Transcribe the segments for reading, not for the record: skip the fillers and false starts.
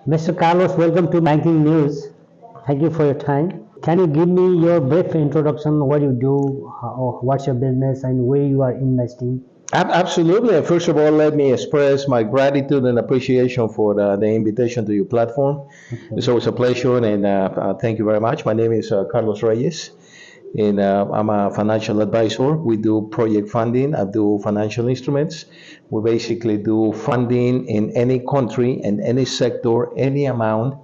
Mr. Carlos, welcome to Banking News. Thank you for your time. Can you give me your brief introduction, what you do, what's your business, and where you are investing? Absolutely. First of all, let me express my gratitude and appreciation for the invitation to your platform. It's Okay. always a pleasure, and thank you very much. My name is Carlos Reyes, and I'm a financial advisor. We do project funding. I do financial instruments. We basically do funding in any country and any sector, any amount,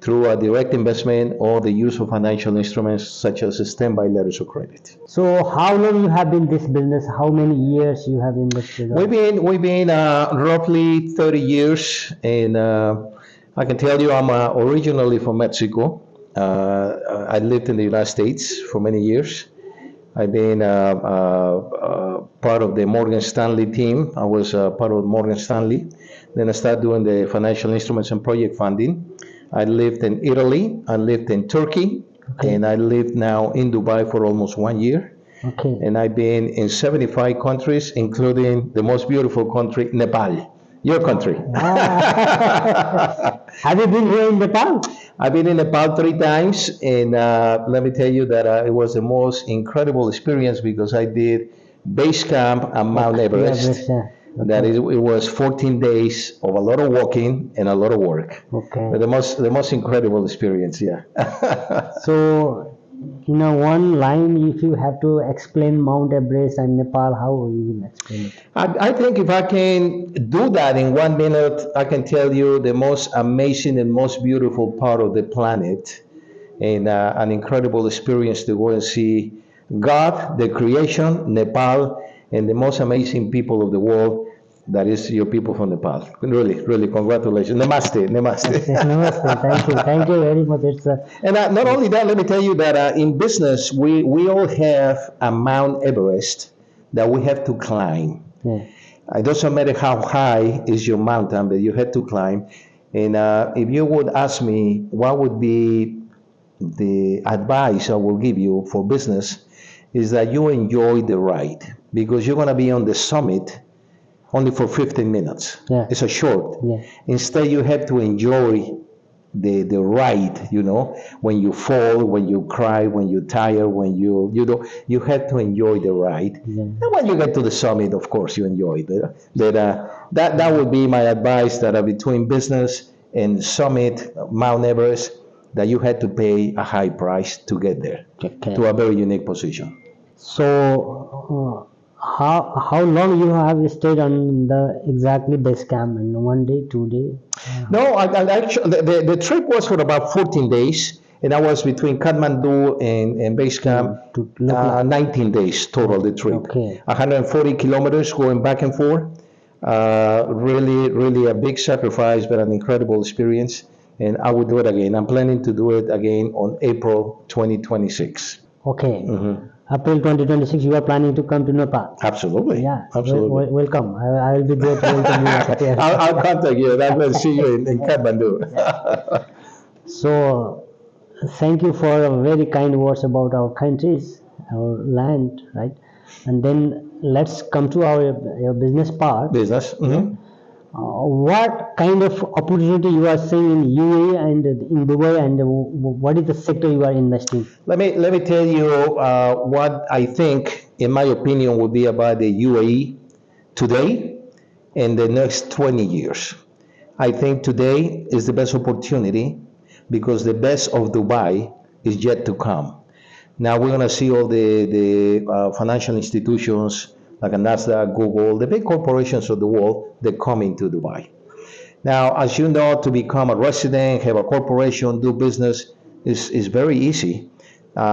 through a direct investment or the use of financial instruments such as standby letters of credit. So, how long you have been this business? How many years you have invested? We've been roughly 30 years, and I can tell you I'm originally from Mexico. I lived in the United States for many years. I've been part of the Morgan Stanley team. I was part of Morgan Stanley. Then I started doing the financial instruments and project funding. I lived in Italy. I lived in Turkey, Okay. and I live now in Dubai for almost 1 year. Okay. And I've been in 75 countries, including the most beautiful country, Nepal, your country. Have you been here in Nepal? I've been in Nepal 3 times, and let me tell you that it was the most incredible experience because I did base camp at Mount Everest. That is, it was 14 days of a lot of walking and a lot of work. Okay. But the most incredible experience, yeah. So, in a one line, if you have to explain Mount Everest and Nepal, how you will explain it? I think if I can do that in 1 minute, I can tell you the most amazing and most beautiful part of the planet, and an incredible experience to go and see God, the creation, Nepal, and the most amazing people of the world. That is your people from Nepal. Really, really, congratulations. Namaste, namaste. Namaste. Thank you very much. It's And not only that, let me tell you that in business, we all have a Mount Everest that we have to climb. yeah. It doesn't matter how high is your mountain, but you have to climb. And if you would ask me what would be the advice I will give you for business, is that you enjoy the ride because you're going to be on the summit only for 15 minutes. Yeah. It's a short. Yeah. Instead, you have to enjoy the ride, when you fall, when you cry, when you're tired, when you have to enjoy the ride. Yeah. And when you get to the summit, of course, you enjoy it. But that would be my advice, that between business and summit, Mount Everest, that you had to pay a high price to get there, Okay. to a very unique position. So, how long you have stayed on the exactly base camp? In 1 day, 2 day? No, I actually, the trip was for about 14 days, and I was between Kathmandu and base camp, To look like 19 days total, the trip. okay. 140 kilometers going back and forth. Really, really a big sacrifice, but an incredible experience. And I would do it again. I'm planning to do it again on April 2026. Okay. Mhm. April 2026, you are planning to come to Nepal. Absolutely. Yeah. Absolutely. Welcome. I will be there to welcome you. I'll contact you. I will see you in Kathmandu. So, thank you for a very kind words about our countries, our land, right? And then let's come to our business part. Business. Mhm. What kind of opportunity you are seeing in UAE and in Dubai, and what is the sector you are investing? Let me tell you what I think, in my opinion, would be about the UAE today and the next 20 years. I think today is the best opportunity because the best of Dubai is yet to come. Now we're going to see all the financial institutions like a Nasdaq, Google, the big corporations of the world, they're coming to Dubai. Now, as you know, to become a resident, have a corporation, do business is very easy.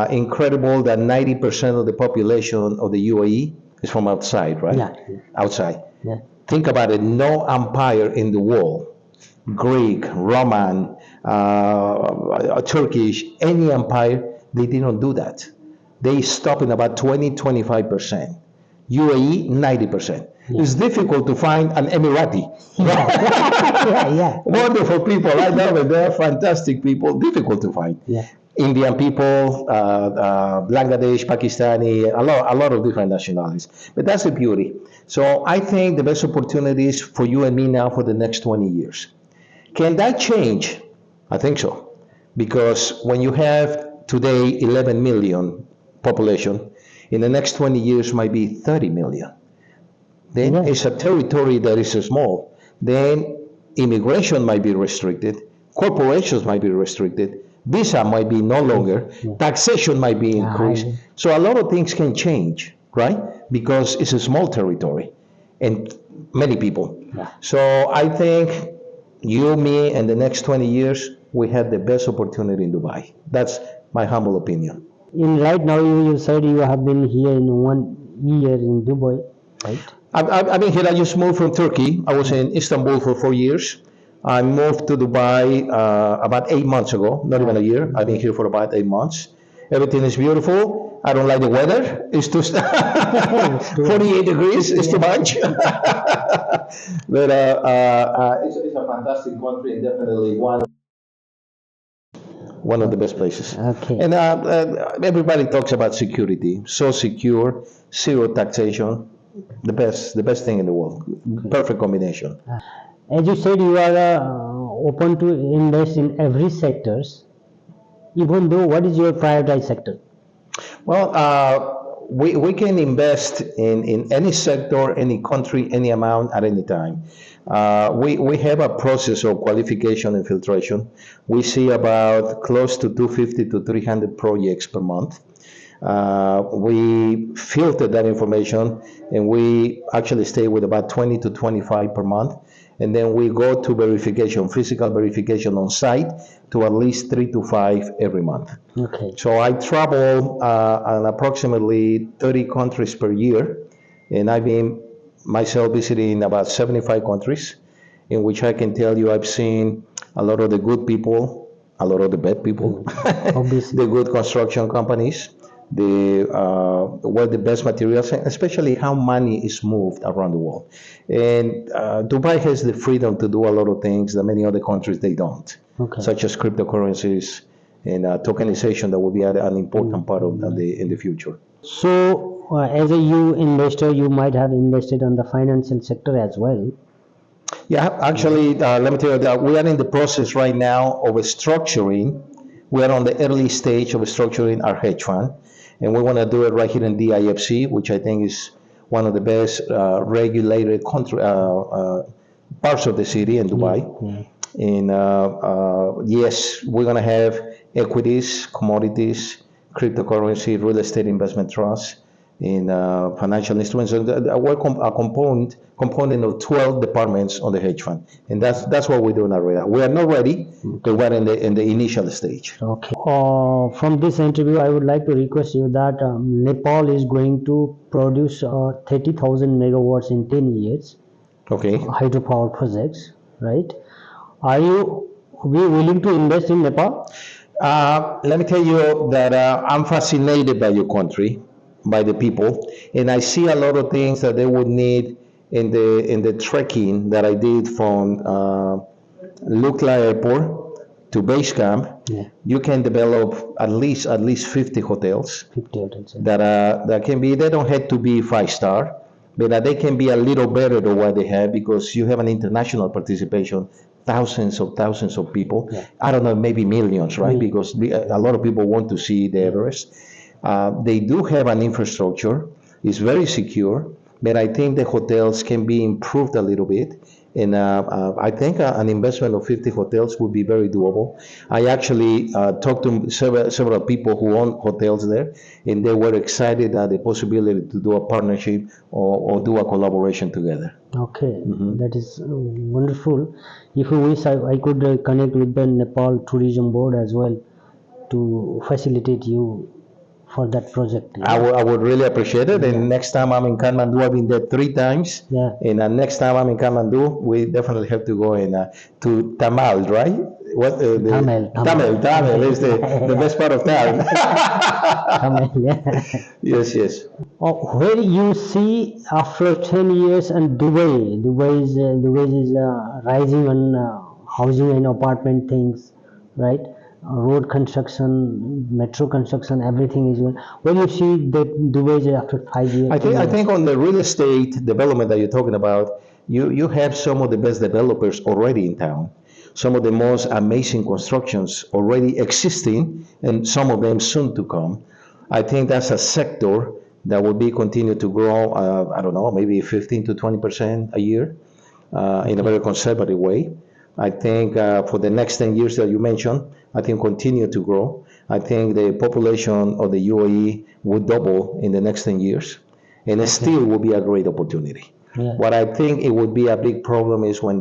Incredible that 90% of the population of the UAE is from outside, right? Yeah. Outside. Yeah. Think about it, no empire in the world, Greek, Roman, Turkish, any empire, they didn't do that. They stop in about 20-25%. UAE, 90%. Yeah. It's difficult to find an Emirati. Yeah. Wonderful people, I love it. They're fantastic people, difficult to find. Yeah. Indian people, Bangladesh, Pakistani, a lot of different nationalities. But that's the beauty. So I think the best opportunities for you and me now for the next 20 years. Can that change? I think so. Because when you have today 11 million population, in the next 20 years might be 30 million. Then Yeah. it's a territory that is small. Then immigration might be restricted, corporations might be restricted, visa might be no longer, taxation might be increased. I- So a lot of things can change, right? Because it's a small territory and many people. Yeah. So I think you, me, and the next 20 years, we have the best opportunity in Dubai. That's my humble opinion. In right now, you said you have been here in 1 year in Dubai, right? I've been here. I just moved from Turkey. I was in Istanbul for 4 years. I moved to Dubai about 8 months ago, not even a year. I've been here for about 8 months. Everything is beautiful. I don't like the weather. It's too 48 degrees. It's too much. But it's a fantastic country and definitely one of the best places. Okay. And everybody talks about security. So secure, zero taxation, the best thing in the world. Perfect combination. As you said, you are open to invest in every sectors, even though what is your prioritized sector? Well, we can invest in any sector, any country, any amount at any time. We have a process of qualification and filtration. We see about close to 250 to 300 projects per month. We filter that information and we actually stay with about 20 to 25 per month. And then we go to verification, physical verification on site to at least 3 to 5 every month. Okay. So I travel on approximately 30 countries per year, and I've been myself visiting about 75 countries, in which I can tell you I've seen a lot of the good people, a lot of the bad people, Obviously. the good construction companies, where the best materials, and especially how money is moved around the world. And Dubai has the freedom to do a lot of things that many other countries they don't, Okay. such as cryptocurrencies and tokenization that will be an important part of in the future. So, as a you investor, you might have invested on the financial sector as well. Yeah, actually, let me tell you that we are in the process right now of structuring. We are on the early stage of structuring our hedge fund, and we want to do it right here in DIFC, which I think is one of the best regulated parts of the city in Dubai. And yes, we're going to have equities, commodities, cryptocurrency, real estate investment trusts, in financial instruments. And we're a component of 12 departments on the hedge fund, and that's what we're doing already. We are not ready, but we're in the initial stage. Okay. From this interview, I would like to request you that Nepal is going to produce 30,000 megawatts in 10 years, Okay. hydropower projects, right? Are you willing to invest in Nepal? Let me tell you that I'm fascinated by your country, by the people, and I see a lot of things that they would need in the trekking that I did from Lukla Airport to base camp. Yeah, You can develop at least 50 hotels 50 hotels. that can be. They don't have to be 5 star, but they can be a little better than what they have because you have an international participation. Thousands of people. Yeah. I don't know, maybe millions, right? Mm. Because a lot of people want to see the Everest. They do have an infrastructure. It's very secure, but I think the hotels can be improved a little bit. And I think an investment of 50 hotels would be very doable. I actually talked to several people who own hotels there, and they were excited at the possibility to do a partnership or do a collaboration together. Okay, that is wonderful. If you wish, I could connect with the Nepal Tourism Board as well to facilitate you for that project. I would really appreciate it. And next time I'm in Kathmandu, I've been there 3 times. Yeah. And next time I'm in Kathmandu, we definitely have to go to Tamal, right? What Tamil is the best part of town. Tamil, yeah. Yes. Where you see after 10 years and Dubai is rising on housing and apartment things, right? Road construction, metro construction, everything is well. Where you see that Dubai is after 5 years? I think on the real estate development that you're talking about, you have some of the best developers already in town. some of the most amazing constructions already existing, and some of them soon to come. I think that's a sector that will be continue to grow. I don't know, maybe 15 to 20% a year, in a very conservative way. I think for the next 10 years that you mentioned, I think continue to grow. I think the population of the UAE would double in the next 10 years, and it still will be a great opportunity. Yeah. What I think it would be a big problem is when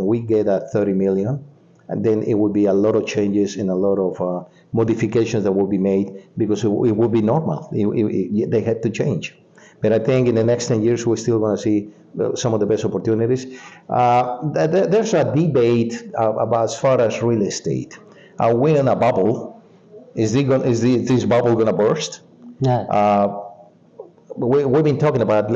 we get at 30 million, and then it would be a lot of changes and a lot of modifications that will be made because it will be normal. They had to change. But I think in the next 10 years, we're still going to see some of the best opportunities. There's a debate about as far as real estate. Are we in a bubble? Is this bubble going to burst? Yeah. We've been talking about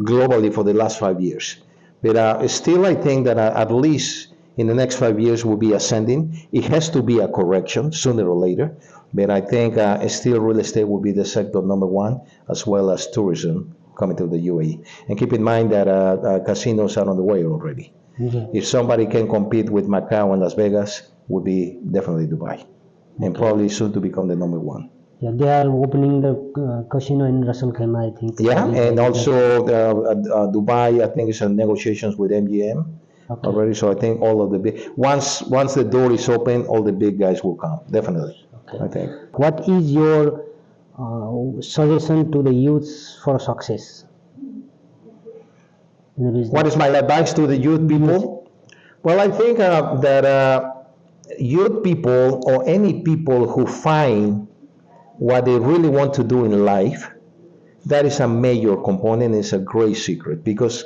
globally for the last 5 years. But still, I think that at least in the next 5 years will be ascending. It has to be a correction sooner or later. But I think still real estate will be the sector number one, as well as tourism coming to the UAE. And keep in mind that casinos are on the way already. Okay. If somebody can compete with Macau and Las Vegas, would be definitely Dubai, and probably soon to become the number one. Yeah, they are opening the casino in Ras Al Khaimah, I think. Yeah, and also Dubai, I think is in negotiations with MGM already. So I think all of the big once the door is open, all the big guys will come. Definitely, I think. What is your suggestion to the youths for success in the business? What is my advice to the youth people? Well, I think that youth people or any people who find what they really want to do in life, that is a major component. It's a great secret because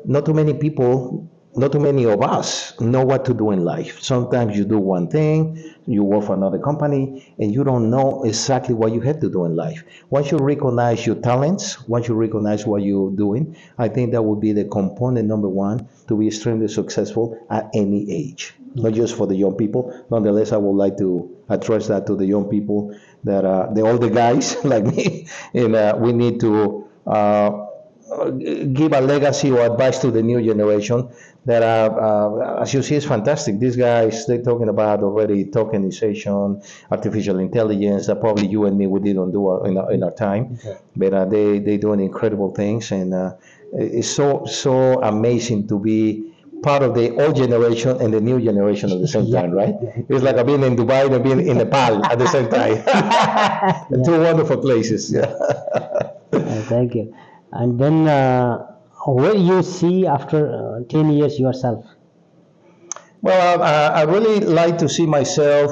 not too many people, not too many of us know what to do in life. Sometimes you do one thing, you work for another company, and you don't know exactly what you have to do in life. Once you recognize your talents, once you recognize what you're doing, I think that would be the component number one to be extremely successful at any age, not just for the young people. Nonetheless, I would like to address that to the young people, that the older guys like me, and we need to give a legacy or advice to the new generation that, as you see, is fantastic. These guys, they're talking about already tokenization, artificial intelligence, that probably you and me, we didn't do in our time. Okay. But they're doing incredible things, and it's so amazing to be part of the old generation and the new generation at the same time, right? It's like I've been in Dubai and being in Nepal at the same time. Two wonderful places. Thank you. And then, where you see after 10 years yourself? Well, I really like to see myself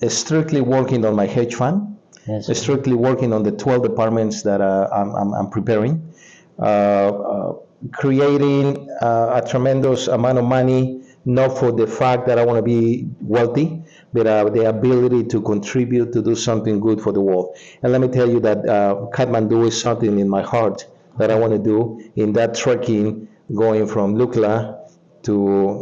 strictly working on my hedge fund, strictly working on the 12 departments that I'm preparing, creating a tremendous amount of money, not for the fact that I want to be wealthy, but the ability to contribute to do something good for the world. And let me tell you that Kathmandu is something in my heart that I want to do, in that trekking going from Lukla to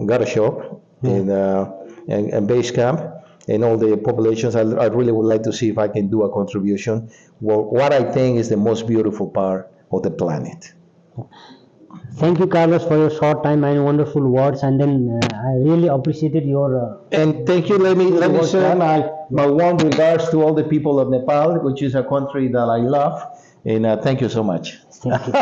Garashop and base camp and all the populations. I really would like to see if I can do a contribution. Well, what I think is the most beautiful part of the planet. Thank you, Carlos, for your short time and wonderful words. And then I really appreciated your. And thank you. Let me say my warm regards to all the people of Nepal, which is a country that I love. And thank you so much. Thank you.